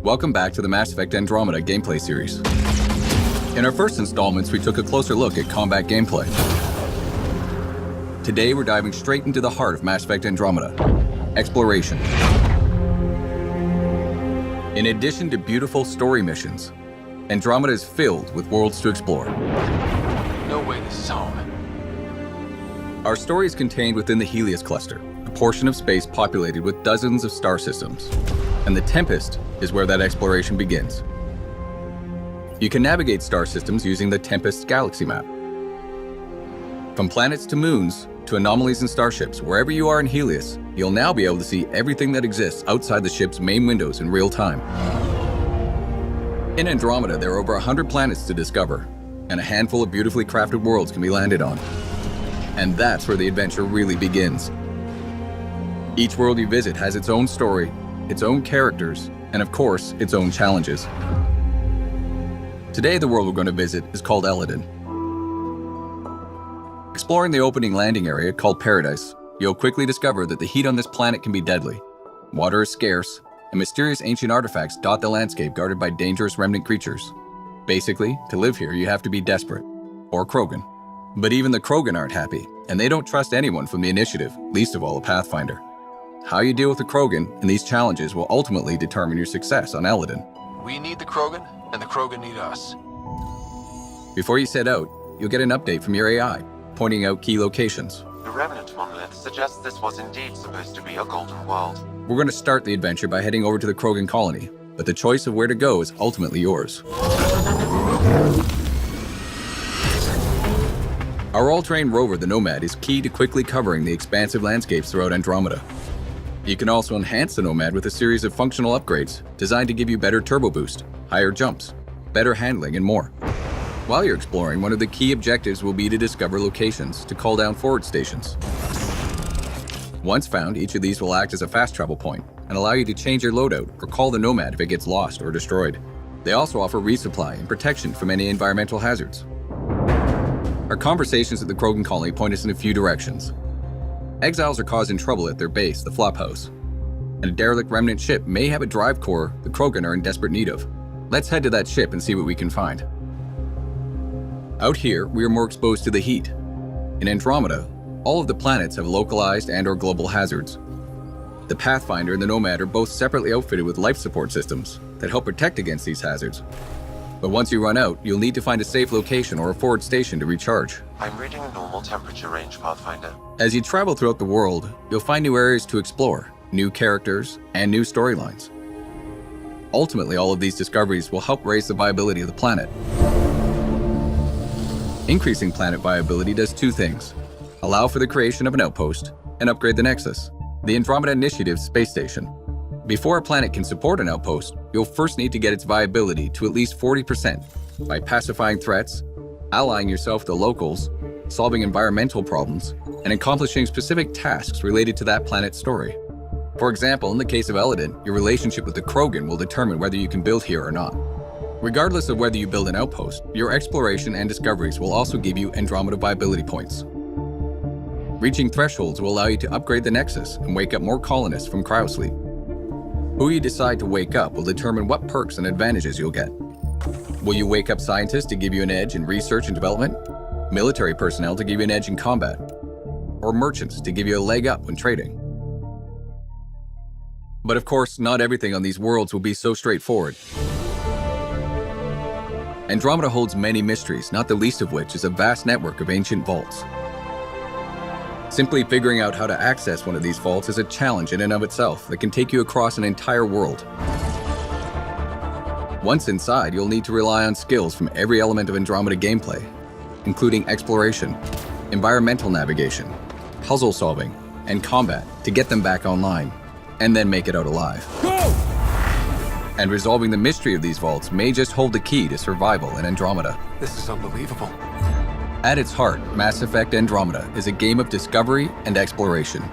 Welcome back to the Mass Effect Andromeda gameplay series. In our first installments, we took a closer look at combat gameplay. Today, we're diving straight into the heart of Mass Effect Andromeda, exploration. In addition to beautiful story missions, Andromeda is filled with worlds to explore. No way this is home. Our story is contained within the Helios cluster, a portion of space populated with dozens of star systems. And the Tempest is where that exploration begins. You can navigate star systems using the Tempest's galaxy map. From planets to moons, to anomalies and starships, wherever you are in Helios, you'll now be able to see everything that exists outside the ship's main windows in real time. In Andromeda, there are over 100 planets to discover, and a handful of beautifully crafted worlds can be landed on. And that's where the adventure really begins. Each world you visit has its own story, its own characters, and of course, its own challenges. Today, the world we're going to visit is called Eladin. Exploring the opening landing area called Paradise, you'll quickly discover that the heat on this planet can be deadly. Water is scarce, and mysterious ancient artifacts dot the landscape guarded by dangerous remnant creatures. Basically, to live here, you have to be desperate, or Krogan. But even the Krogan aren't happy, and they don't trust anyone from the Initiative, least of all a Pathfinder. How you deal with the Krogan and these challenges will ultimately determine your success on Eladin. We need the Krogan, and the Krogan need us. Before you set out, you'll get an update from your AI, pointing out key locations. The remnant monolith suggests this was indeed supposed to be a golden world. We're going to start the adventure by heading over to the Krogan colony, but the choice of where to go is ultimately yours. Our all-terrain rover, the Nomad, is key to quickly covering the expansive landscapes throughout Andromeda. You can also enhance the Nomad with a series of functional upgrades designed to give you better turbo boost, higher jumps, better handling, and more. While you're exploring, one of the key objectives will be to discover locations to call down forward stations. Once found, each of these will act as a fast travel point and allow you to change your loadout or call the Nomad if it gets lost or destroyed. They also offer resupply and protection from any environmental hazards. Our conversations at the Krogan colony point us in a few directions. Exiles are causing trouble at their base, the Flophouse. And a derelict remnant ship may have a drive core the Krogan are in desperate need of. Let's head to that ship and see what we can find. Out here, we are more exposed to the heat. In Andromeda, all of the planets have localized and/or global hazards. The Pathfinder and the Nomad are both separately outfitted with life support systems that help protect against these hazards. But once you run out, you'll need to find a safe location or a forward station to recharge. I'm reading normal temperature range, Pathfinder. As you travel throughout the world, you'll find new areas to explore, new characters, and new storylines. Ultimately, all of these discoveries will help raise the viability of the planet. Increasing planet viability does two things: allow for the creation of an outpost, and upgrade the Nexus, the Andromeda Initiative's space station. Before a planet can support an outpost, you'll first need to get its viability to at least 40% by pacifying threats, allying yourself with the locals, solving environmental problems, and accomplishing specific tasks related to that planet's story. For example, in the case of Eladin, your relationship with the Krogan will determine whether you can build here or not. Regardless of whether you build an outpost, your exploration and discoveries will also give you Andromeda viability points. Reaching thresholds will allow you to upgrade the Nexus and wake up more colonists from cryosleep. Who you decide to wake up will determine what perks and advantages you'll get. Will you wake up scientists to give you an edge in research and development? Military personnel to give you an edge in combat? Or merchants to give you a leg up when trading? But of course, not everything on these worlds will be so straightforward. Andromeda holds many mysteries, not the least of which is a vast network of ancient vaults. Simply figuring out how to access one of these vaults is a challenge in and of itself that can take you across an entire world. Once inside, you'll need to rely on skills from every element of Andromeda gameplay, including exploration, environmental navigation, puzzle solving, and combat to get them back online, and then make it out alive. Go! And resolving the mystery of these vaults may just hold the key to survival in Andromeda. This is unbelievable. At its heart, Mass Effect Andromeda is a game of discovery and exploration.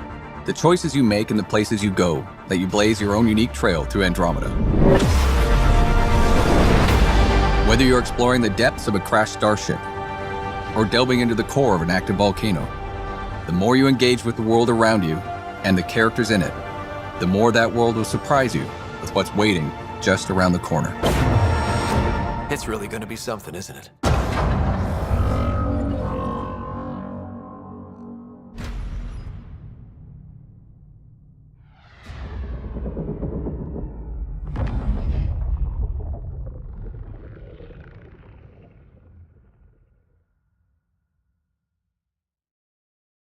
The choices you make and the places you go let you blaze your own unique trail through Andromeda. Whether you're exploring the depths of a crashed starship or delving into the core of an active volcano, the more you engage with the world around you and the characters in it, the more that world will surprise you with what's waiting just around the corner. It's really gonna be something, isn't it?